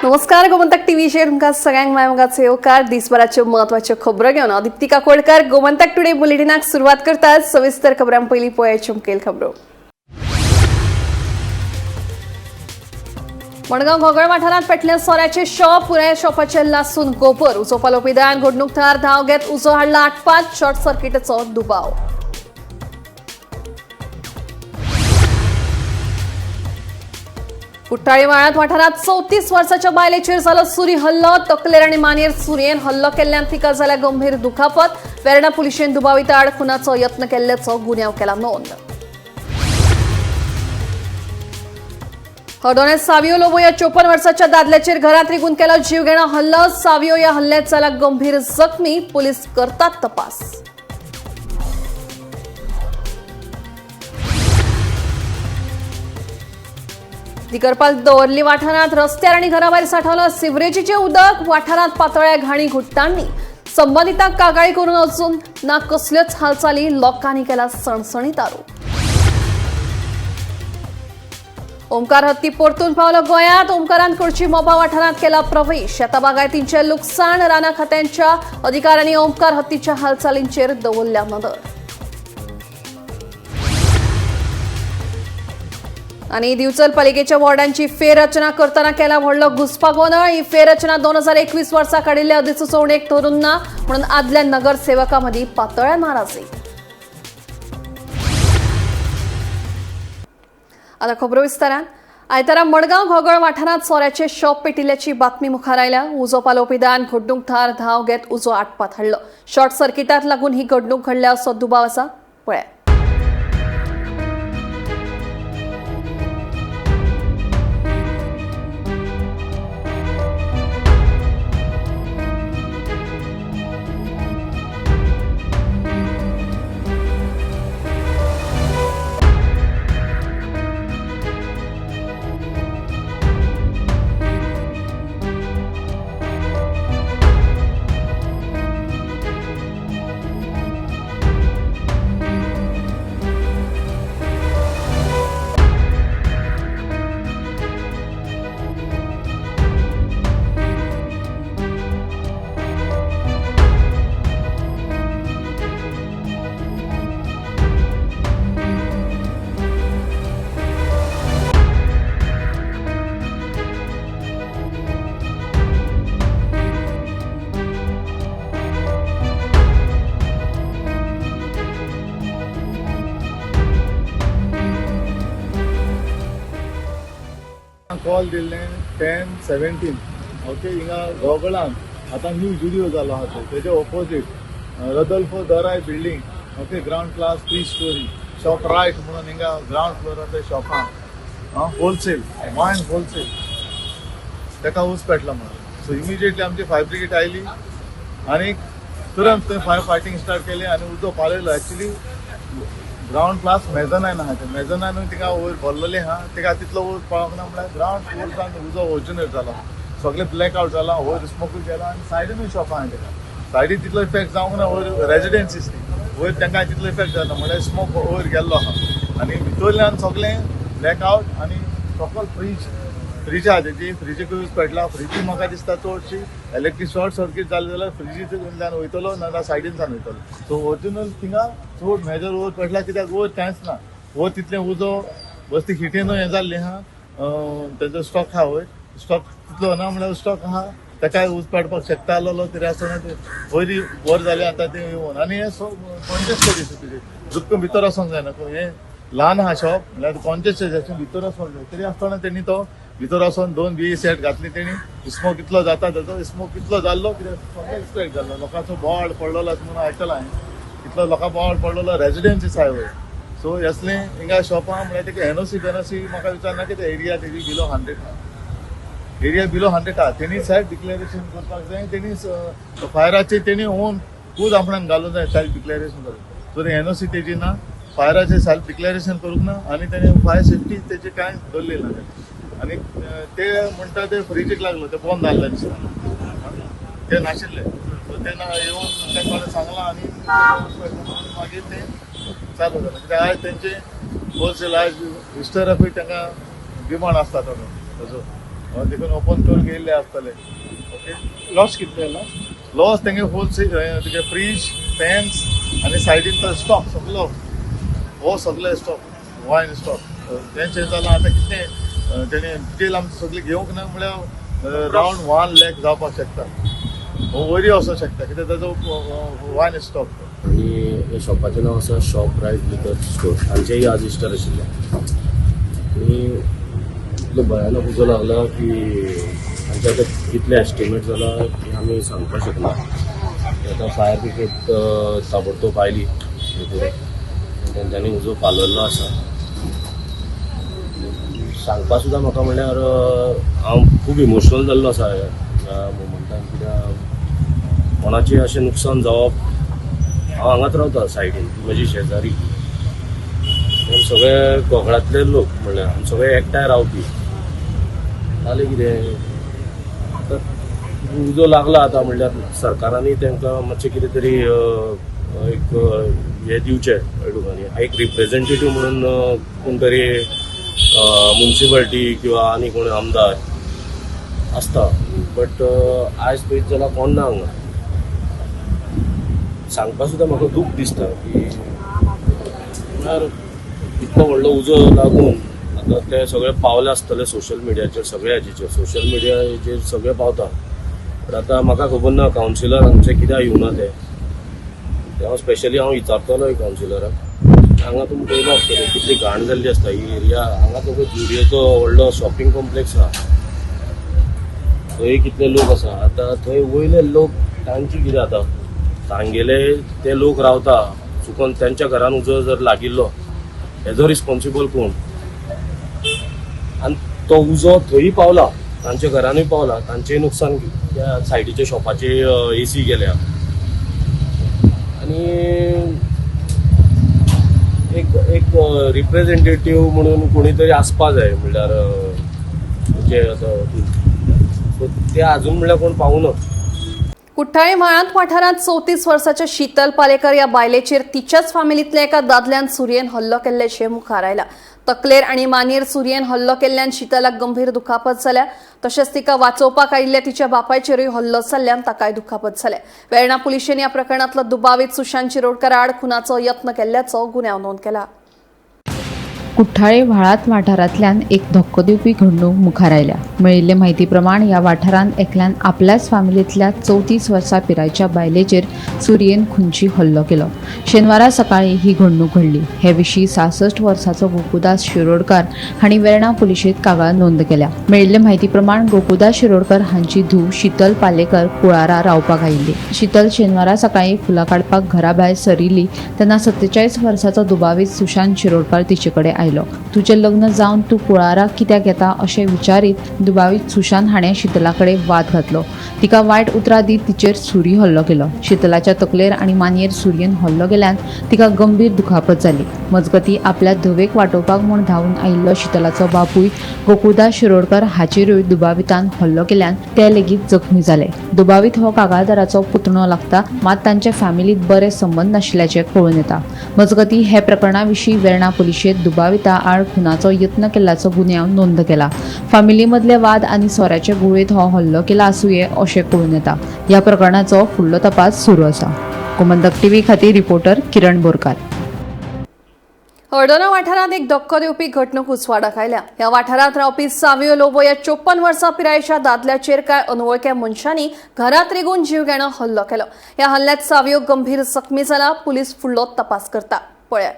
नमस्कार गोमंतक टीव्हीचेर तुमकां सगळ्यांक मायमोगाचो येवकार दिसभराच्यो म्हत्वाच्यो खबरो घेवन दीप्ती काकोडकर गोमंतक टुडे बुलेटिनाक सुरवात करतात. सविस्तर खबरां पयलीं पळोवया मुखेल खबरो. मडगांव घोगळ वाठारांत पेटलें सोऱ्याचें शॉप. पुराय शॉपाचें लासून गोपर. उजो पालोवपी दळान घडणूक थळार धांव घेत उजो हाडला आटपात. शॉर्ट सर्किटाचो दुबाव. कुट्टाळी वाळ्यांत वाठारांत 34 वर्सांच्या बायलेचेर जालो सुरी हल्लो. तकलेर आनी मानेर सुरयेन हल्लो केल्ल्यान तिका जाल्या गंभीर दुखापत. वेर्णा पुलिशेन दुबावित आड खुनाचो यत्न केल्ल्याचो गुन्यांव केला नोंद. हडोणे सावियो लोबो ह्या 54 वर्सांच्या दादल्याचेर घरांत रिगून केलो जीवघेणो हल्लो. सावियो ह्या हल्ल्यात जाल्या गंभीर जखमी. पुलीस करतात तपास. दिगरपाल दवर्ली वाठारांत रस्त्यार आनी घरा भायर सांठवलो सिवरेजीचें उदक. वाठारांत पातळ्या घाणी घुट्टांनी. संबंधितांक कागाळी करून अजून ना कसल्योच हालचाली. लोकांनी केला सणसणीत आरोप. ओमकार हत्ती परतून पावलो गोंयांत. ओमकारान कडची मोपा वाठारांत केला प्रवेश. शेता बागायतींचें लुकसाण. राना खात्यांच्या अधिकाऱ्यांनी ओमकार हत्तीच्या हालचालींचेर दवरल्या नदर. आणि दिवचल पालिकेच्या वॉर्डांची फेररचना करताना केला व्हडलो घुसपागोंदळ. ही फेररचना 2021 वर्सा काडिल्ल्या अधिसुचोवणेक धरून ना म्हणून आदल्या नगरसेवकां मदीं पातळ नाराजी. आता खबरो विस्तारान. आयतारा मडगांव घोगळ वाठारांत सोऱ्याचे शॉप पेटिल्ल्याची बातमी मुखार आयल्या. उजो पालोवपी दळान घडणूक थळार धांव घेत उजो आटपात हाडलो. शॉर्ट सर्किटाक लागून ही घडणूक घडल्या असो दुबाव आसा. पळया. कॉल दिल्ले 10-17 ओके हिंगा घोगळान आता न्यू जुडिओ जालो आहा तेजे ऑपोजीट रदल्फो दराय building okay ground class 3 storey shop right म्हणून हिंगा ग्राउंड फ्लोराचे शॉपां होलसेल वायन होलसेल तेका ऊस पेटला म्हणून. सो इमिजिएटली आमची फायर ब्रिगेड आयली आनी तुरंत फायर फायटिंग स्टार्ट केली आनी उजो पालयलो. एक्चुअली ग्राउंड क्लास मेजनायन आहा ते मेजनायन तिका वयर भरलेले आहा तिका तितलो वयर पळोवंक ना म्हळ्यार ग्राउंड फ्लोरान उजो ऑरिजिनेट जाला. सगळे ब्लॅक आउट जाला. वयर स्मोकूय गेला आनी सायडीनूय शॉपां आहा तेका. सायडीन तितलो इफेक्ट जावंक ना. वयर रेजिडेन्सीस ती वयर तांकां तितलो इफेक्ट जालो म्हळ्यार स्मोक वयर गेल्लो आहा आनी भितरल्यान सगळें ब्लॅक आउट आनी सकयल फ्रीज आहा तेजी फ्रिजीकूय पेटला. फ्रिजी म्हाका दिसता चडशी इलेक्ट्रीक शॉर्ट सर्कीट जालें जाल्यार फ्रिजींतल्यान वयतलो ना सायडीनसान वयतलो. सो ओरिजिनल थिंगा चड मेजर वयर पेटला कित्याक वयर कांयच ना. वयर तितलें उजो बस्ती हिटेनूय हें जाल्लें आहा. तेजो स्टॉक आहा वयर स्टॉक तितलो ना म्हळ्यार स्टॉक आहा ताकाय उज पेटपाक शकता आसलो तरी आसतना ते वयरी वर जालें आतां तें येवन आनी हें कॉन्शियस दिसता तुजें दुख्ख भितर वचोंक जायना. हें ल्हान आहा शॉप म्हळ्यार कॉन्शियस भितर वचोंक जाय तरी आसतना तेणी तो भितर वचोन 2 BE सेट घातली तेणी. स्मोक इतलो जाता तेजो स्मोक इतलो जाल्लो कित्याक सगळें इफेक्ट जाल्लो. लोकांचो बोवाळ पडलेलो म्हणून आयकलां हांवें. इतलो लोकां बोवाळ पडलेलो रेजिडेन्सीस आहाय वयर. सो असलें हिंगा शॉपां म्हळ्यार तेका एनओसी म्हाका विचारना की ते एरिया तेजी बिलो 100 एरिया बिलो 100 आहा. तेणी सेल्फ डिक्लेरेशन करपाक जाय. तेणी फायराचेर तेणी ओन खूद आपणान घालूंक जाय सेल्फ डिक्लेरेशन करून. सो ते एनओसी तेजी ना. फायराचें सेल्फ डिक्लेरेशन करूंक ना आनी तेणी फायर सेफ्टी तेजें कांय दवरलें ना. आनी ते म्हणटा ते फ्रिजीक लागलो ते बंद जाल्ले दिसता ते नाशिल्ले. सो ते येवन तेंकां सांगलां आनी मागीर ते चालू जालें. कित्याक आयज तेंचे होलसेल आयज हिस्टराकूय तांकां डिमांड आसता ताजो देखून ओपन करून गेल्ले आसतले. ओके, लॉस कितले लॉस तेंगे होलसेल तुगे फ्रीज फॅन्स आनी सायडीन तो स्टॉक सगळो हो सगळे स्टॉक वायन स्टॉक तेंचे जालां. आतां कितें तेणी डिटेल आमची सगळी घेवंक ना म्हळ्यार रावंड 1 लाख जावपाक शकता. हो वरी वचूंक शकता कित्याक ताजो वायन स्टॉक. आणि या शॉपाचें नांव आसा शॉप रायट लिकर स्टोर. हांचेय आज इस्टर आशिल्ले आणि इतलो भयानक उजो लागला की हांचे आतां कितले एस्टिमेट जाला की आमी सांगपाक शकना. आतां फायर ब्रिगेड ताबडतोब आयली तेंच्यांनी उजो पालयल्लो आसा. सांगपा सुद्दां म्हाका म्हणल्यार हांव खूब इमोशनल जाल्लो आसा ह्या मोमेंटान. कित्याक कोणाचें अशें नुकसान जावप. हांव हांगाच रावता सायडीन, म्हजी शेजारी. आमी सगळे गोगळांतले लोक म्हणल्यार आमी सगळे एकठांय रावपी. जालें कितें तर उजो लागला आतां म्हणल्यार सरकारांनी तांकां मातशें कितें तरी एक हें दिवचें कळ्ळें. एक रिप्रेझेंटेटीव म्हणून कोण तरी म्युन्सिपाल्टी किंवा आनी कोण आमदार आसता. बट आयज पळयत जाल्यार कोण ना हांगा. सांगपा सुद्दां म्हाका दूख दिसता की म्हळ्यार इतलो व्हडलो उजो लागून आतां ते सगळे पावले आसतले सोशल मिडियाचेर. सगळे हाचेर सोशल मिडियाचेर सगळे पावता. बट आतां म्हाका खबर ना कावन्सिलर आमचे कित्याक येवना ते हांव स्पेशली विचारतलो कावन्सिलराक. हांगा तुमी पळयलो आसतले कितली घाण जाल्ली आसता ही एरिया. हांगा तो जुडियोचो व्हडलो शॉपिंग कॉम्प्लेक्स आहा, थंय कितले लोक आसा. आतां थंय वयले लोक तांची कितें जाता. सांगेले ते लोक रावता चुकून त्यांच्या घरान उजो जर लागिल्लो हेजो रिस्पॉन्सिबल कोण. आनी तो उजो थंय पावला तांच्या घरानूय पावला. तांचेंय नुकसान त्या सायडीच्या शॉपाचे AC गेल्या. आणि एक रिप्रेझेंटेटीव म्हणून कोणी तरी आसपा जाय म्हणल्यार जे आतां ते अजून म्हणल्यार कोण पावूना. कुठ्ठाळी म्हाळांत वाठारांत 34 वर्साच्या शीतल पालेकर या बायलेचेर तिच्याच फॅमिलींतल्या एका दादल्यान सुरयेन हल्लो केल्ल्याचें मुखार आयला. तकलेर आनी मानेर सुरयेन हल्लो केल्ल्यान शीतलाक गंभीर दुखापत जाल्या. तशेंच तिका वाचोवपाक आयिल्ल्या तिच्या बापायचेरूय हल्लो जाल्ल्यान ताकाय दुखापत जाल्या. वेर्णा पुलिशेन ह्या प्रकरणांतलो दुबावीत सुशांत शिरोडकार आड खुनाचो यत्न केल्ल्याचो गुन्यांव नोंद केला. कुठ्ठाळे व्हाळात वाठारांतल्यान एक धक्को दिवपी घडणूक मुखार आयल्या. मेळिल्ले म्हायती प्रमाण ह्या वाठारांत एकल्यान आपल्याच फॅमिलींतल्या 34 वर्सां पिरायेच्या बायलेचेर सुरयेन खुंची हल्लो केलो. शेनवारा सकाळी ही घडणूक घडली. हे विशीं 66 वर्साचो गोकुदास शिरोडकार हांणी वेर्णा पुलिशेंत कागाळ नोंद केल्या. मेळिल्ले म्हायती प्रमाण गोकुदास शिरोडकार हांची धूव शीतल पालेकर कुळारा रावपाक आयिल्ली. शीतल शेनवारा सकाळी फुलां काडपाक घरा भायर सरिल्ली तेन्ना 47 वर्साचो दुबावीत सुशांत शिरोडकार तिचे कडेन आयलो. तुजें लग्न जावन तूं कुळारा कित्याक येता अशें विचारीत दुबावीत सुशांत हाणें शीतला कडेन वाद घातलो. तिका वायट उतरां दीत तिचेर सुरी हल्लो केलो. शीतलाच्या तकलेर आनी मानयेर सुरयेन हल्लो केल्यान तिका गंभीर दुखापत जाली. मजगतीं आपल्या धवेक वाटोवपाक म्हूण धांवून आयिल्लो शीतलाचो बापूय गोकुदास शिरोडकार हाचेरूय दुबावितान हल्लो केल्यान ते लेगीत जखमी जाले. दुबावीत हो कागाळदाराचो पुतणो लागता, मात तांचे फॅमिलींत बरे संबंद नाशिल्ल्याचें कळून येता. मजगतीं हे प्रकरणा विशीं वेर्णा पुलिशेंत दुबाविता आड खुनाचो यत्न केल्ल्याचो गुन्यांव नोंद केला. फॅमिली मदले वाद आनी सोऱ्याचे गुळेत हो हल्लो केला आसूये अशें कळून येता. ह्या प्रकरणाचो फुडलो तपास सुरू आसा. गोमंतक टीव्ही खातीर रिपोर्टर किरण बोरकार. हळदोणा वाठारांत एक धक्को दिवपी घडणूक उजवाडाक आयल्या. ह्या वाठारांत रावपी सावियो लोबो या 54 वर्सां पिरायेच्या दादल्याचेर कांय अनवळख्या मनशांनी घरांत रिगून जीव घेणो हल्लो केलो. ह्या हल्ल्यांत सावियो गंभीर जखमी जाला. पुलीस फुडलो तपास करता. पळयात.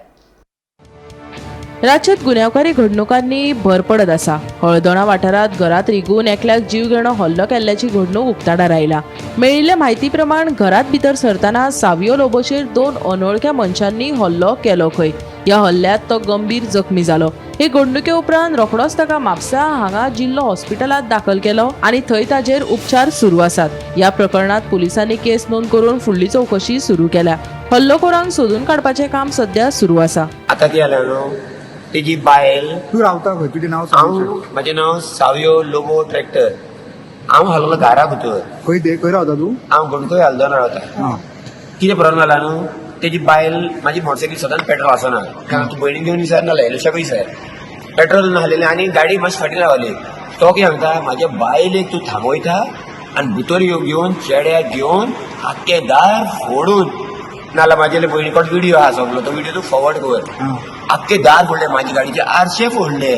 राज्यात गुन्यांवकारी घडणुकांनी भर पडत आसा. हळदोणा वाठारांत घरात रिगून एकल्याक जीव घेणो हल्लो केल्ल्याची घडणूक उक्ताडार आयला. मेळिल्ल्या म्हायती प्रमाण घरात भितर सरतना सावियो लोबोचेर 2 अनवळख्या मनशांनी हल्लो केलो खंय. ह्या हल्ल्यांत तो गंभीर जखमी जालो. हे घडणुके उपरांत रोखडोच ताका म्हापसा हांगा जिल्लो हॉस्पिटलांत दाखल केलो आनी थंय ताजेर उपचार सुरू आसात. ह्या प्रकरणात पुलिसांनी केस नोंद करून फुडली चौकशी सुरू केल्या. हल्लोखोरांक सोदून काडपाचें काम सध्या सुरू आसा. आता ती आल्या न्हू तेजी बायल. तू रावता खंय? तुजें नांव हांव सांग. म्हजें नांव सावियो लोबो ट्रॅक्टर. हांव हाललो घरा भितर. खंय रावता तू? हांव गणकोय हलदोना रावता. कितें प्रॉब्लेम जाला न्हू तेजी बायल म्हाजी मोटरसायकल सदांच पेट्रोल आसना. तूं भयणी घेवन विचार नाल्या इलेशा विचार पेट्रोल नासलेलें आनी गाडी मातशी फाटी रावली. तो कितें सांगता म्हाज्या बायलेक तूं थांबयता आनी भितर घेवन चेड्याक घेवन आख्खें दार फोडून नाल्यार म्हाजे भयणी कडेन व्हिडिओ आहा सगळो तो व्हिडिओ तूं फॉरवर्ड कर आख्खें दार फोडले म्हाजे गाडीचे आरशे फोडले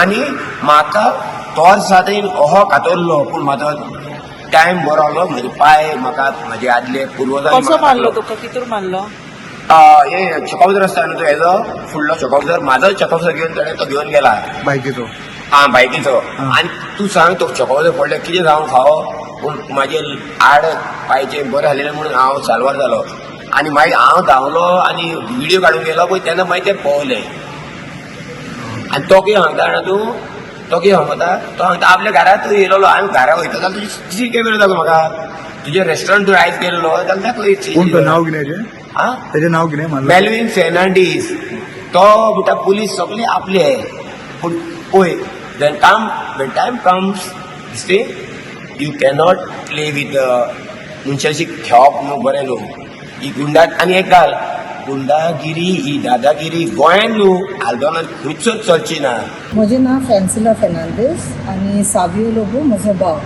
आनी म्हाका तोर अहो कातरलो पूण म्हाजो टायम बरो आसलो म्हाजे पांय म्हाका म्हाजे आदले कसो मारलो पुर्वजांनी तुका कितूर मारलो हे चकोबदर आसता न्हू तो हेजो फुडलो चकोबदर म्हाजो चकोबदर घेवन ताणें तो घेवन गेला बायकीचो हा बायकीचो आनी तूं सांग तो चकोबदर पडले कितें जावं खावो पूण म्हाजे आड पांयचे बरें जालेले म्हणून हांव साल्वार जालो आनी मागीर हांव धांवलो आनी व्हिडिओ काडून गेलो पळय तेन्ना मागीर ते पळयले आनी तो कितें सांगता जाणा तूं तो कितें सांगता तो सांगता आपल्या घरांत तूं येयलो हांवें घरा वयता जाल्यार तुजी सीसी कॅमेरा दाखय म्हाका तुजे रेस्टॉरंट तूं आयज गेल्लो जाल्यार दाखय कोण तो नाव कितें हेजें हा तेजें नाव कितें मारलं मेल्विन फेर्नांडीस तो बिटा पुलीस सगळे आपले पूण पळय when time comes you cannot play with मनशाची खेळप न्हू बरें न्हू ही गुंडा आनी एक गाल गुंडागिरी ही दादागिरी गोंयांत न्हू आल्दोनान खंयचोच चलची ना म्हजें नांव फॅन्सिला फेर्नांडीस आनी सावियो लोबो म्हजो भाव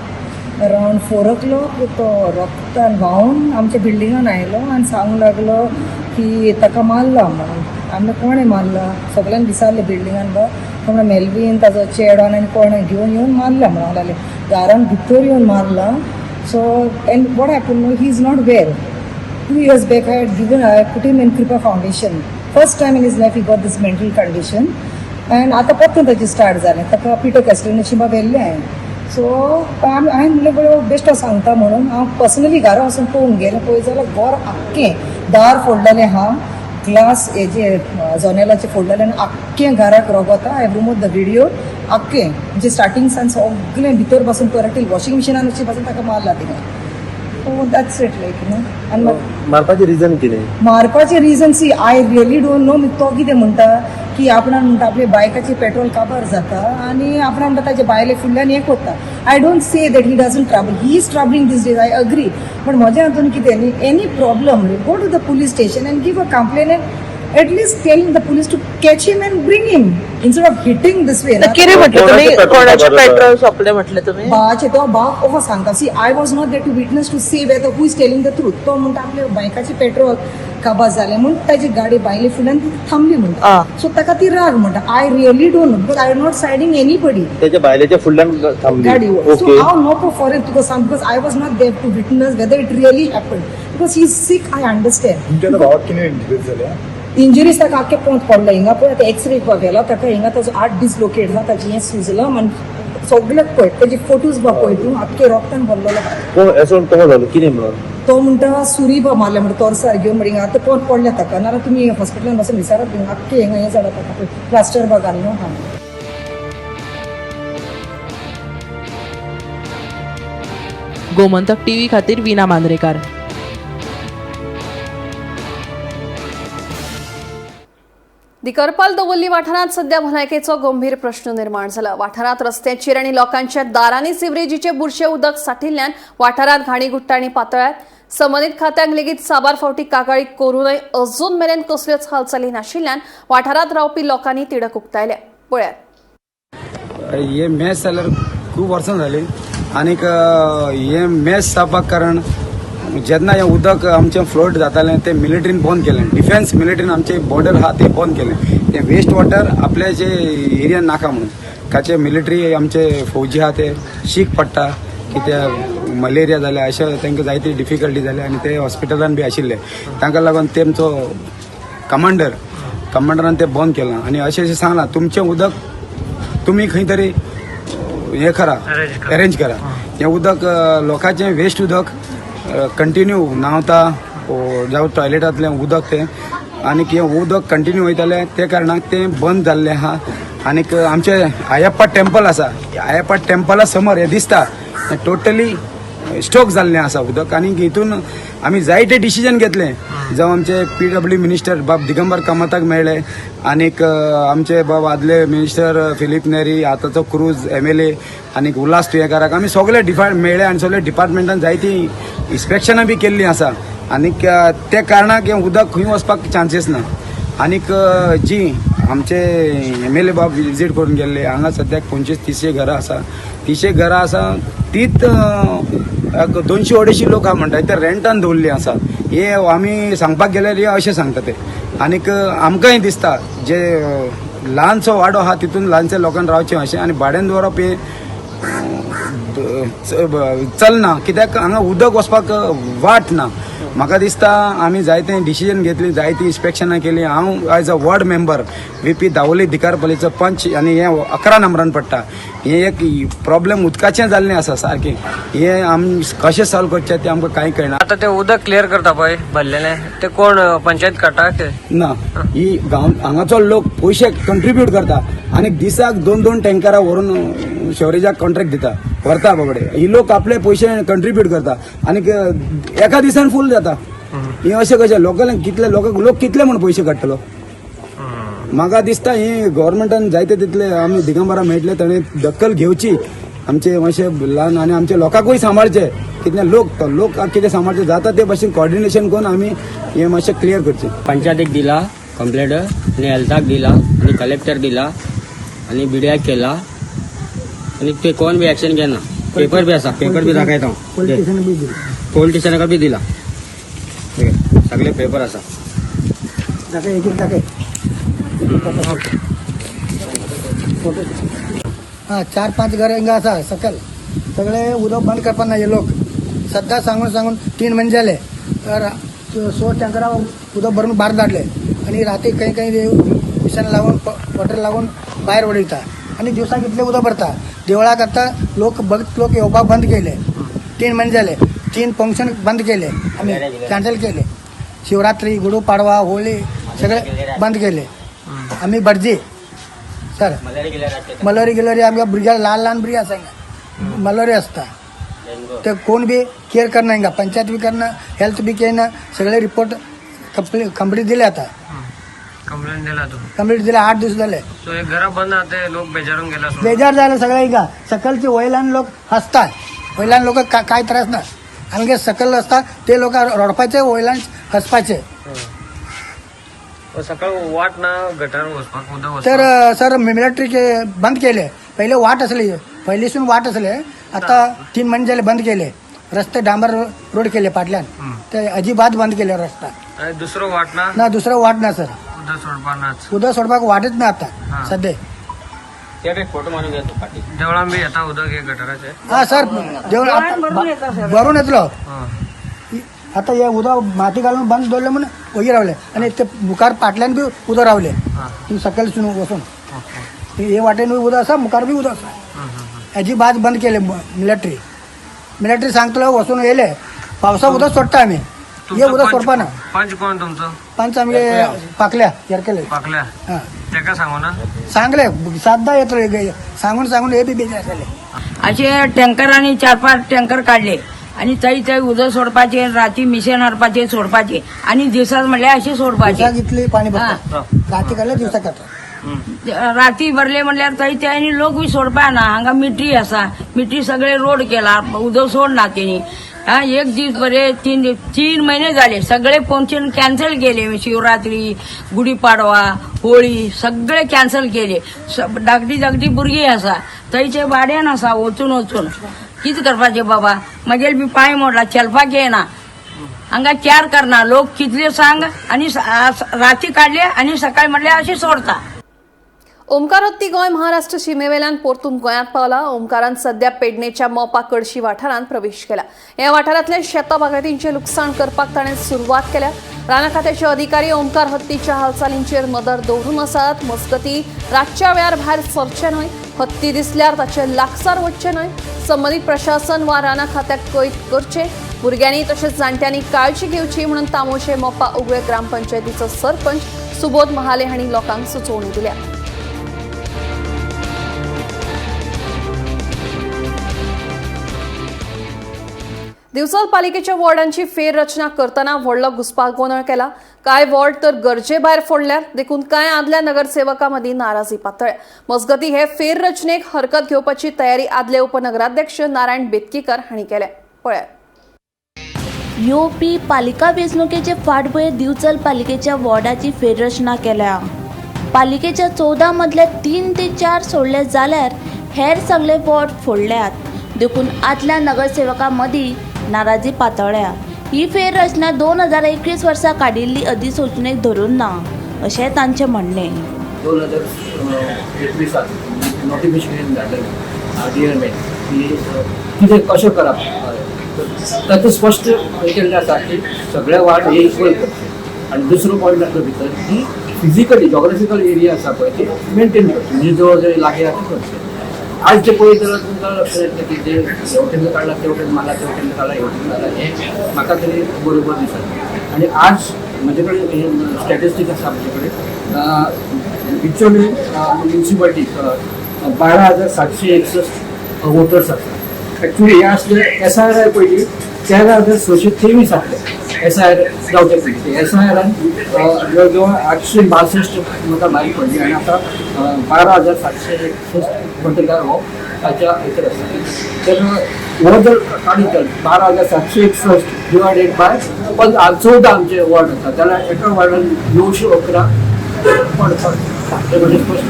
अरावंड 4 o'clock तो रक्तान व्हांवून आमच्या बिल्डिंगान आयलो आनी सांगूंक लागलो की ताका मारला म्हणून आमी कोणें मारला सगळ्यांनी विचारलें बिल्डिंगान कोण मेल्वीन ताजो चेडो आनी कोणें घेवन येवन मारला म्हणून लागलें घरान भितर येवन मारला so and what happen no he is not well 2 years back I put him in Kripa Foundation. First time in his life he got this mental condition. And आता परतून ताची स्टार्ट जालें ताका पिटो कॅस्टलिनशिपा व्हेल्लें हांवें सो हांवें म्हणलें बेश्टो सांगता म्हणून हांव पर्सनली घरा वचून पळोवंक गेलें पळय जाल्यार घर आख्खें दार फोडलेलें आहा ग्लास हेजे जनेलाचे फोडलेले आनी आख्खें घराक रगता हांवें रिमूव द व्हिडिओ आख्खें म्हणजे स्टार्टींग सान सगळें भितर बसून परत वॉशिंग मशिनान अशी बसून ताका मारला तिणें सो दॅट्स इट लायक न्हू आनी मारपाचें रिजन कितें मारपाचें reason see I really don't know तो कितें म्हणटा की आपणान म्हणटा आपले बायकाचे पेट्रोल काबार जाता आनी आपणान म्हणटा ताजे बायले फुडल्यान हें करता I don't say that he doesn't travel he is travelling these days I agree but म्हज्या हातून कितें न्ही any problem go to the police station and give a complaint and at least telling the police to catch him and bring him instead of hitting this way. कितें म्हटलें तुमी कोणाचे petrol सोंपलें म्हटलें तुमी बाचे तो बाग ओहो सांगता see I was not there to witness to see whether who is telling the truth तो म्हणटा आपल्या बायकाचे पेट्रोल काबार जालें म्हणून ताजी गाडी बायले फुड्यान थांबली म्हणटा सो ताका ती राग म्हणटा I really don't know because I am not siding anybody त्याच्या बायलेच्या फुडल्यान थांबली गाडी सो हांव नको फॉर इट तुका सांग because I was not there to witness whether it really happen because he is sick I understand तुमच्या भावाक कितें इंजुरीज जाल्या इंजुरीज ताका आख्खे पोंत पडला हिंगा पळय आतां एक्सरे गेलो ताका हिंगा ताजो 8 डिसलोकेट जाता ताजें हें सुजलां आनी सगळ्याक पळय ताजे फोटोज पळय तूं आख्खे रोगतान भरलेलो एसोन तो जालो कितें म्हणून तो म्हणटा सुरी मारल्या म्हणटा तोरसार घेवन म्हणटा आतां पोंत पडल्या ताका नाल्यार तुमी हॉस्पिटलान वचून विचारत बीन आख्खे हिंगा हें जालां ताका पळय प्लास्टर बा घालून हा गोमंतक टीव्ही खातीर विना मांद्रेकार. दिकरपाल दवल्ली वाठारात सध्या भलायकेचो गंभीर प्रश्न निर्माण झाला. वाठारात रस्त्याचेर आणि लोकांच्या दारांनी सिवरेजीचे बुरशे उदक साठिल्ल्यान वाठारात घाणीघुट्टाणी पातळ्यात. संबंधित खात्यांक लेगीत साबार फावटी कागाळी करूनय अजून मेरेन कसल्योच हालचाली नाशिल्ल्यान वाठारात रावपी लोकांनी तिडक उक्तायल्या. पळयात. हे मॅच जाल्यार खूब वर्सां जाली आनीक हे मॅच जावपाक कारण जेन्ना हें उदक आमचें फ्लोट जातालें तें मिलिटरीन बंद केलें. डिफेन्स मिलिटरीन आमचें बॉर्डर आहा तें बंद केलें. तें वेस्ट वॉटर आपल्या जे एरियान नाका म्हणून काचे मिलिटरी आमचे फौजी आहा ते शीक पडटा कित्याक मलेरिया जाल्या अशें तांकां जायती डिफिकल्टी जाल्या आनी ते हॉस्पिटलान बी आशिल्ले तांकां लागून तेंचो कमांडरान तें बंद केलां आनी अशें सांगलां तुमचें उदक तुमी खंय तरी हें करा अरेंज करा. हें उदक लोकांचें वेस्ट उदक कंटिन्यू न्हांवता जावं टॉयलेटांतलें उदक तें आनीक हें उदक कंटिन्यू वयतालें ते कारणाक तें बंद जाल्लें आहा. आनीक आमचें आयप्पा टेम्पल आसा आयप्पा टेम्पला समोर हें दिसता टोटली स्टॉक जाल्लें आसा उदक आनीक हितून आमी जायते डिसिजन घेतलें जावं आमचे PW मिनिस्टर बाब दिगंबर कामताक मेळ्ळे आनीक आमचे बाब आदले मिनिस्टर फिलीप नेरी आतांचो क्रूज MLA आनीक उल्हास तुयेकाराक आमी सगळे मेळ्ळे आनी सगळे डिपार्टमेंटान जायती इन्स्पेक्शनां बी केल्लीं आसा आनीक त्या कारणाक हें उदक खंय वचपाक चान्सीस ना. आनीक जी आमचे MLA बाब विजीट करून गेल्ले. हांगा सद्याक 25-30 घरां आसा. 30 घरां आसा तीच 200-250 लोक म्हणटा ते रेंटान दवरल्ली आसा. हे आमी सांगपाक गेल्यार हे अशें सांगता ते. आनीक आमकांय दिसता जे ल्हानसो वाडो आहा तितून ल्हानशे लोकांक रावचें अशें आनी भाड्यान दवरप हे चलना, कित्याक हांगा उदक वचपाक वाट ना. म्हाका दिसता आमी जायते डिसिजन घेतली, जायती इन्स्पेक्शनां केली. हांव as a ward member VP दावोली दिकारपल्लीचो पंच आनी हे 11 नंबरान पडटा. हे एक प्रॉब्लेम उदकाचें जाल्लें आसा सारकें. हे आमी कशें सॉल्व करचें तें आमकां कांय कळना. आता ते उदक क्लियर करता पळय भरलेलें ते कोण पंचायत काडटा ते ना, ही हांगाचो लोक पयशे कंट्रिब्यूट करता आनी दिसाक 2-2 टँकरां व्हरून शॉरेजाक कॉन्ट्रॅक्ट दिता, व्हरता बाबडे. ही लोक आपले पयशे कंट्रिब्यूट करता आनी एका दिसान फूल जाता. हे अशें कशें लोकल कितले लोक कितले म्हण पयशे काडटलो. म्हाका दिसता ही गव्हर्मेंटान जायते तितले आमी दिगंबरा मेळटले ताणें दखल घेवची. आमचे मातशे ल्हान आनी आमच्या लोकांकूय सांबाळचे. कितले लोक कितें सांबाळचे जाता ते भाशेन कॉर्डिनेशन करून आमी हे मातशें क्लियर करचें. पंचायतीक दिला कंप्लेंट आणि हेल्थाक दिला आणि कलेक्टर दिला आणि BDIक केला आणि ते कोण बी ऍक्शन घेना. पेपर बी आसा, पेपर बी दाखयता. पोलीस स्टेशनाक बी दिला, सगळे पेपर आसा. हां 4-5 घर हिंगा आसा सकल सगळे उदक बंद करपाक ना हे लोक. सद्दां सांगून 3 महिने जाले तर 100 टँकरां उदक भरून भायर धाडले आणि राती खंय मिशन लावून वॉटर लावून भायर उडयता आणि दिवसाक इतले उदक भरता. देवळाक आतां लोक भक्त लोक येवपाक बंद केले. 3 महिने जाले. 3 फंक्शन बंद केले आम्ही, कॅन्सल केले. शिवरात्री, गुढीपाडवा, होळी सगळे बंद केले. आम्ही भटजी सर मलेरी आमच्या भुरग्यां ल्हान भुरगीं आसा हिंगा मलेरी आसता. ते कोण बी केअर करना हिंगा, पंचायत बी करना, हेल्थ बी केना. सगळे रिपोर्ट कंप्लीट दिले. आता कंप्लीट दिले 8 दिवस झाले. घर बंद आते लोक बेजारून गेला. बेजार झाले सगळे हिंगा. सकलचे वयल्यान लोक हसतात. वयल्यान लोक काय त्रास ना. आमगे सकल असता ते लोक रडपाचे, वयल्यान हसपाचे. सकाळ वाट ना गटार वचपाक उदक तर सर मिलिटरी बंद केले. पहिले वाट असले, पहिलीसून वाट असले. आता 3 महिने झाले बंद केले. रस्ते डांबर रोड केले पाटल्यान. ते अजिबात बंद केले रस्ता. दुसरं वाट ना दुसरं वाट ना सर. उदक सोडपाक वाटच ना आता सध्या. फोटो मारून घेतो देवळां बी येता उदक हे गटाराचे. हा सर देवळ भरून येतलो. आता हे उदक माती घालून बंद दवरले म्हणून वयर रावले आणि ते मुखार पाटल्यान बी उदक रावले. सकल सुन वचून हे वाटेन उदक आसा, मुखार बी उदक आसा. अजिबात बंद केले. मिलिटरी सांगतलो वचून येयले. पावसा उदक सोडटा आम्ही. हे उदक सोडपा ना. पंच कोण तुमचं? पंच आमगे पाकल्या येरकेले. पाकल्या तेका सांगू ना सांगले सातदा येतलो. सांगून हे बी बेजार झाले. असे टँकरांनी 4-5 टँकर काढले आणि थंय उदक सोडपाचे, राती मिशन हरपाचे सोडपाचे आणि दिवसात म्हणल्यार असे सोडपाचे. इतले पाणी भरता. राती काढले दिवसा काढता. राती भरले म्हणल्यार थंय ते आनी लोक बी सोडपा ना. हांगा मिट्री आसा, मिट्री सगळे रोड केला, उदक सोडना तेणी. हा 1 दीस बरे 3 महिने झाले. सगळे फंक्शन कॅन्सल केले. शिवरात्री, गुढीपाडवा, होळी सगळे कॅन्सल केले. धाकटी भुरगीं आसा थंयचे भाड्यान आसा. वचून कितें करपाचे बाबा. म्हजे बी पांय मोडला, चलपाक येना. हांगा केअर करना लोक. कितले सांग आणि राती काढले आणि सकाळी म्हणले असे सोडता. ओमकार हत्ती गोंय महाराष्ट्र शिमेवेल्यान परतून गोंयांत पावला. ओमकारान सध्या पेडणेच्या मोपा कडशी वाठारांत प्रवेश केला. ह्या वाठारांतल्या शेतां बागायतींचें लुकसाण करपाक ताणें सुरवात केल्या. राना खात्याचे अधिकारी ओमकार हत्तीच्या हालचालींचेर नदर दवरून आसात. मजगतीं रातच्या वेळार भायर सरचे न्हय. हत्ती दिसल्यार ताचे लागसार वचचे न्हय. संबंदीत प्रशासन वा राना खात्याक कैद करचे. भुरग्यांनी तशेंच जाणट्यांनी काळजी घेवची म्हणून तामोशे मोपा उगवे ग्रामपंचायतीचो सरपंच सुबोध महाले हांणी लोकांक सुचोवणी दिल्या. दिवचल पालिकेच्या वॉर्डांची फेररचना करतना व्हडलो घुसपाक गोंधळ केला. कांय वॉर्ड तर गरजे भायर फोडल्यात. देखून कांय आदल्या नगरसेवकां मदीं नाराजी पातळ्ळ्या. मजगतीं हे फेररचनेक हरकत घेवपाची तयारी आदले उपनगराध्यक्ष नारायण बेतकीकर हांणी केल्या. पळयात. येवपी पालिका वेंचणुकेचे फाटभुंयेर दिवचल पालिकेच्या वॉर्डाची फेररचना केल्या. पालिकेच्या 14 मधल्या 3 ते 4 सोडले जाल्यार हेर सगळे वॉर्ड फोडल्यात देखून आदल्या नगरसेवकां मदीं नाराजी पातळ्ळ्या. ही फेररचना 2021 वर्सा काडिल्ली अधिसूचनेक धरून ना अशें तांचें म्हणणें. 2021 नोटिफिकेशन धाडलेलें DRMA की कितें कशें करप तातूंत स्पश्ट केल्लें आसा की सगळे वार्ड हे इक्वल करचे आनी दुसरो पॉयंट आसलो भितर की फिजिकली जॉग्राफिकल एरिया आसा पळय ते मेंटेन करचे म्हणजे जवळ जवळ लागीं आसा करचे. आज जे पळयत जाल्यार तुमकां लक्षात येतलें की जे हेवटेन काडला तेवटेन मारला तेवटेन काडला हेवटेन काडला हें म्हाका तरी बरोबर दिसना. आनी आज म्हजे कडेन स्टॅटिस्टीक आसा म्हजे कडेन बिचोली म्युनिसिपालिटीक 12,761 वोटर्स आसा. एक्चुली हे आसले SIR पयलीं 13,623 आसले SIR जावचे पयलीं. SIRान जवळ जवळ 862 मतां भायर पडली आनी आतां 12,761 मतदार हो ताच्या भितर आसा. तर हो जर काडीत जाल्यार 12,761 डिवायडेड बाय 14 आमचे वॉर्ड आसा जाल्यार एका वॉर्डान 911 पडटा. ते म्हणजे स्पश्ट.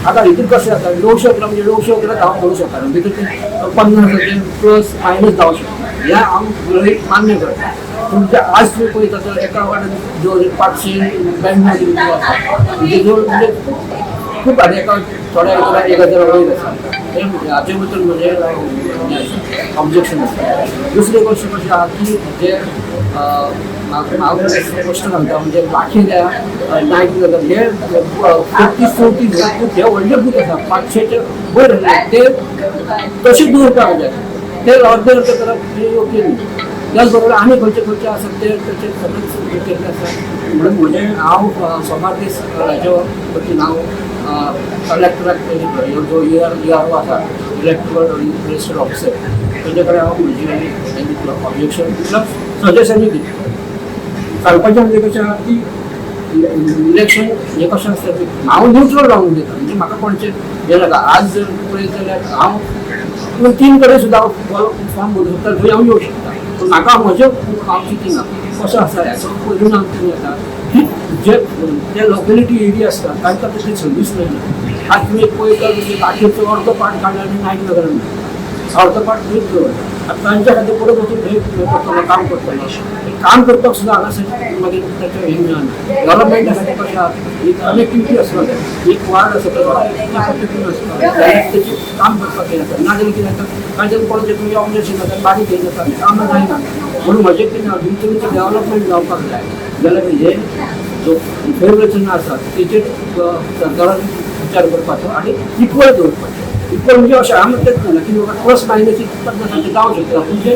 आता हितून कशें जाता 911 म्हणजे 911 हांव म्हणूं शकना भितर ते 50 प्लस मायनस जावं शकता हें हांव गृहीत मान्य करता. पूण आज तुमी पळयता तर एका वार्डान जवळ 592 आसा म्हणजे जवळ म्हणजे खूब आनी एका थोड्या 1000 वयर आसा. हाचे भितर म्हणजे ऑब्जेक्शन आसा. दुसरी गोश्ट कशी आहा की जे हांव स्पश्ट सांगता म्हणजे बाकील्या नायक नगर हे 34 हे व्हडले बूथ आसा 500चे वयर ते तशें दवरपाक जाय. ते अर्दे अर्दे करप हे योग्य न्ही. त्याच बरोबर आनी खंयचे आसा ते तेचे सगळे केल्ले आसा. म्हणून म्हजें हांव सोमार दीस हाच्या वतीन हांव कलेक्टराक जो ERO आसा इलेक्टोरल रजिस्टर ऑफिसर तेजे कडेन हांव म्हजें ऑब्जेक्शन प्लस सजेशनूय दिलें. सांगपाचें म्हणजे कशें आहा की इलेक्शन हें कशें आसता की हांव न्यूट्रल रावूंक दिता म्हणजे म्हाका कोणचें हें नाका. आज जर पळयत जाल्यार हांव 3 कडेन सुद्दां हांव फॉर्म भरूं शकता थंय हांव येवं शकता. पूण म्हाका म्हजें हांव चिंतिना कसो आसा हेचो परिणाम कितें जाता की जे ते लोकेलिटी एरिया आसता तांकां तशी सर्वीस मेळना. आज तुमी पळयता म्हणजे बाकीचो अर्दो पार्ट काडला आनी नायक नगरान अर्दो पार्ट थंयच दवरता. आतां तांच्या खातीर परत वचून थंय करतलो काम करतलो. काम करपाक सुद्दां हांगासर मागीर ताचें हें मेळना. गव्हर्मेंटा खातीर कशें आहा एक कनेक्टिविटी आसपाक जाय. एक वार्ड आसा तेची काम करपाक येता नाजाल्यार कितें जाता कांय जर कोण तुमी ऑब्जेक्शन जाता बारीक हें जाता कामां जायना. म्हणून म्हजें कितें आहा बिचोलीचें डेवलपमेंट जावपाक जाय जाल्यार हे जो फेररचना आसा तेचेर सरकारान विचार करपाचो आनी इक्वल दवरपाचो. इक्वल म्हणजे अशें हांव तेंच म्हणना की प्लस मायनस 50% जावंक शकता पूण जे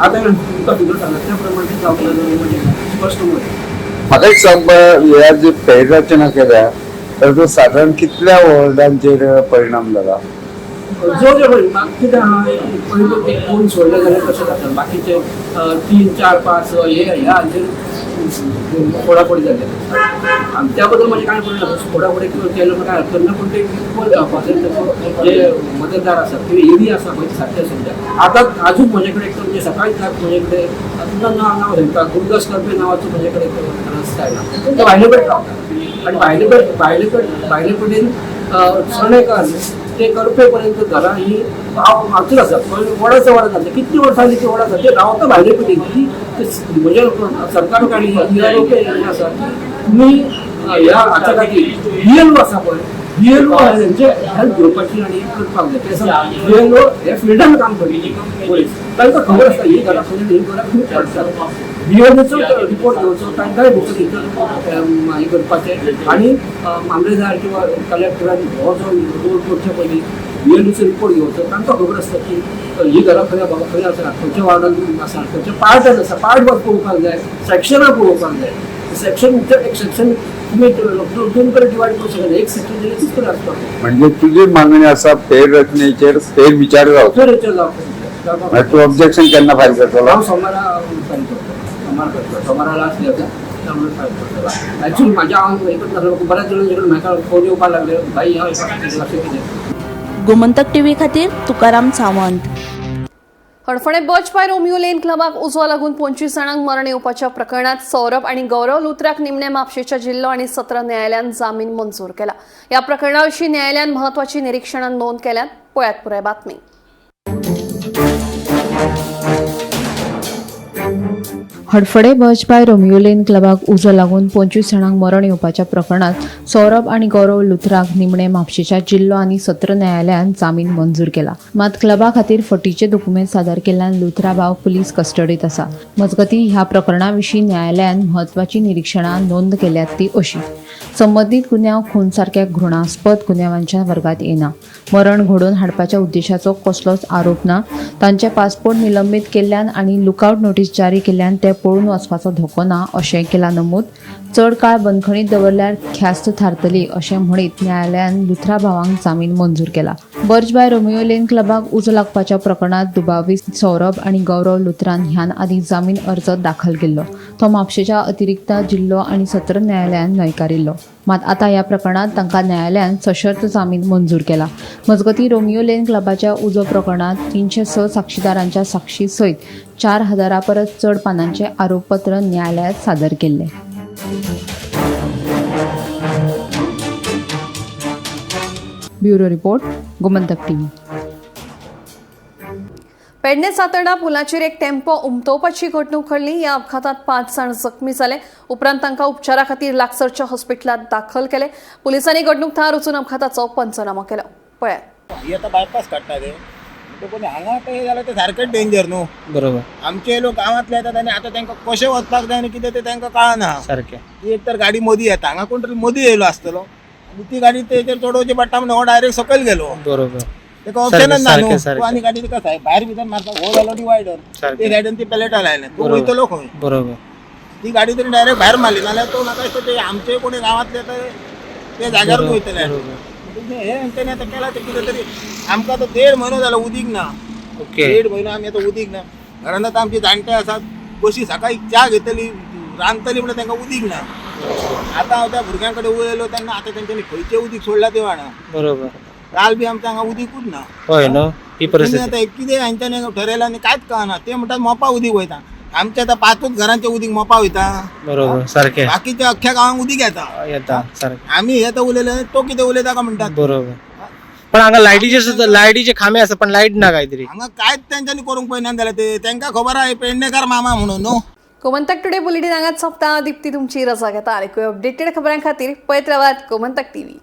आतां तुमकां भितर सांगला त्या प्रमाणे जावंक लागलें म्हणजे स्पश्ट मत. म्हाका एक सांग ह्या जी फेररचना केल्या तर तो साधारण कितल्या वॉर्डांचेर परिणाम जाला. जो कितें आहा पयलीं एक कोण सोडले जाल्यार कशें जाता बाकीचे 3, 4, 5 हे हाचेर फोडाफोडी जाल्ले. त्या बद्दल म्हणजे कांय पडना फोडाफोडी केलो काय हरकत ना पूण ते इक्वल जावपाक जे मतदार आसा किंवा एरिया आसा पळय सारके सद्या आतां आजून म्हजे कडेन एक म्हणजे सकाळीं म्हजे कडेन नांव सांगता गुरुदास करपे नांवाचो म्हजे कडेन रस्ता आयला तो भायले रावता आनी भायले कडेन सणेकार ते करपे पर्यंत घरां ही हातून आसा वडाच्या वडा जाता कितलीं वर्सां ती वडा आसा ते रावता भायले कडेन ती म्हणजे सरकार काडली आसा तुमी ह्या हाच्या खातीर BLO आसा पळय BLO हेंचे हेल्प घेवपाची आनी करपाक जाय. BLO हे फिल्डान काम करतली पोलीस तांकां खबर आसता ही घरां खंय ही घरां खूब पडटा. BLOचो रिपोर्ट घेवचो तांकांय भितर हें करपाचें आनी मामलेदार किंवा कलेक्टरान हो जो रोल करचे पयलीं BLOचो रिपोर्ट घेवचो तांकां खबर आसता की ही घरां खंय आसा खंयच्या वार्डान आसा खंयच्या पार्टान आसा पार्ट वर्क पळोवपाक जाय सेक्शनां पळोवपाक जाय. सेक्शन एक सेक्शन तुम्ही 2 कडे डिवायड करू शकता एक सेक्शन दिले दुसरं आसता. म्हणजे तुझी मागणी आसा फेररचनेचेर फेर विचार जावचो. तूं ऑब्जेक्शन केन्ना फायल करतलो. हांव सोमारा फायल करतलो सोमारा लास्ट येता त्यामुळे फायल करतलो. एक्चुअली म्हाज्या हांव एकच नासलो बऱ्याच जाणांचे कडेन म्हाका फोन येवपाक लागले भाई हांव लक्ष कितें. गोमंतक TV खातीर तुकाराम सावंत. हडफणे बचपाय रोमियो लेन क्लबाक उजो लागून 25 जाणांक मरण येवपाच्या प्रकरणात सौरभ आणि गौरव लुथराक निमणे म्हापशेच्या जिल्लो आणि सत्र न्यायालयान जामीन मंजूर केला. या प्रकरणाविषयी न्यायालयान महत्वाची निरीक्षणां नोंद केल्यात. पळयात पुराय बातमी. हडफडे बचपाय रोमियो लेन क्लबाक उजो लागून 25 जाणांक मरण येवपाच्या प्रकरणात सौरभ आणि गौरव लुथराक निमणे म्हापशेच्या जिल्लो आणि सत्र न्यायालयान जामीन मंजूर केला. मात क्लबा खातीर फटीचे डॉक्युमेंट सादर केल्ल्यान लुथरा भाव पुलीस कस्टडीत आसा. मजगती ह्या प्रकरणाविशीं न्यायालयान महत्वाची निरीक्षणां नोंद केल्यात ती अशी: संबंधित गुन्यांव खून सारख्या घृणास्पद गुन्यांवांच्या वर्गात येना. मरण घडोवन हाडपाच्या उद्देशाचो कसलोच आरोप ना. तांचे पासपोर्ट निलंबित केल्ल्यान आणि लुकआउट नोटीस जारी केल्ल्यान ते पळून वचपाचो धोको ना अशें केला नमूद. चड काळ बंदखणीत दवरल्यार ख्यास्त थारतली अशें म्हणीत न्यायालयान लुथरा भावांक जामीन मंजूर केला. बर्जबाय रोमियो लेन क्लबाक उजो लागपाच्या प्रकरणात दुबावी सौरभ आणि गौरव लुथरान ह्यान आदी जामीन अर्ज दाखल केल्लो. तो म्हापशेच्या अतिरिक्त जिल्लो आणि सत्र न्यायालयान न्हयकारिल्लो. मात आता ह्या प्रकरणात तांकां न्यायालयान सशर्त जामीन मंजूर केला. मजगती रोमियो लेन क्लबाच्या उजो प्रकरणात 306 साक्षीदारांच्या साक्षी सयत 4000 परस चड पानांचे आरोपपत्र न्यायालयात सादर केल्ले. Bureau report, Gomantak TV. Pernem Satarda पुलाचेर एक टेम्पो उमटोवपाची घडणूक घडली. या अपघातात 5 जाण जखमी जाले. उपरांत तांकां उपचारा खातीर लागसरच्या हॉस्पिटलांत दाखल केले. पुलिसांनी घडणूक थळार वचून अपघाताचो पंचनामो केलो. पळयात. ही आता बायपास काडटा ते कोणी हांगा ते जाल्यार ते सारकेच डेंजर न्हू. बरोबर. आमचे लोक गांवांतले येतात आनी आतां तांकां कशें वचपाक जाय आनी कितें तें तांकां कळना. सारकें. ती एक तर गाडी मदीं येता, हांगा कोण तरी मदीं येयलो आसतलो आनी ती गाडी तेजेर चडोवची पडटा म्हणून हो डायरेक्ट सकयल गेलो. बरोबर. तेका ऑप्शनच ना न्हू. तूं आनी गाडी तिका भायर भितर मारपाक हो जालो डिवायडर, ते सायडीन ती पेलेटा लायले, तूं वयतलो खंय. बरोबर. ती गाडी तरी डायरेक्ट भायर मारली, नाल्यार तो नाका दिसता ते आमचे कोणी गांवांतले ते जाग्यारूच वयतले. हे तेणी आतां केला ते कितें तरी. आमकां आतां 1.5 म्हयनो जालो उदीक ना. 1.5 म्हयनो आमी आतां उदीक ना. घरांत आतां आमची जाणटे आसात, कशी सकाळी च्या घेतली रांदतली म्हणून तांकां उदीक ना. आतां हांव त्या भुरग्यां कडेन उलयलो तेन्ना आतां तेंच्यांनी खंयचें उदीक सोडलां तें जाणा. बरोबर. काल बी आमच्या हांगा उदीकूच ना. होय न्हू. ही परिस्थिती. आतां कितें हांच्यानी ठरयलां आनी कांयच कळना. ते म्हणटात मोपा उदीक वयता. आमचे आतां 5 घरांचे उदीक मोपा वयता. बरोबर. सारकें. बाकीच्या अख्ख्या गांवांक उदीक येता. सारकें. आमी हे तर उलयले, तो कितें उलयता काय म्हणटात. बरोबर. पण हांगा लायटीचे खांबे आसा पण लायट ना काहीतरी. हांगा कांयच तेंच्यांनी करूंक पळयना जाल्यार ते तांकां खबर आहा पेडणेकार मामा म्हणून न्हू. गोमंतक टुडे बुलेटिन हांगाच सोंपता. दिप्ती तुमची रजा घेता. आनी अपडेटेड खबरां खातीर पळयत रावात गोमंतक टीव्ही.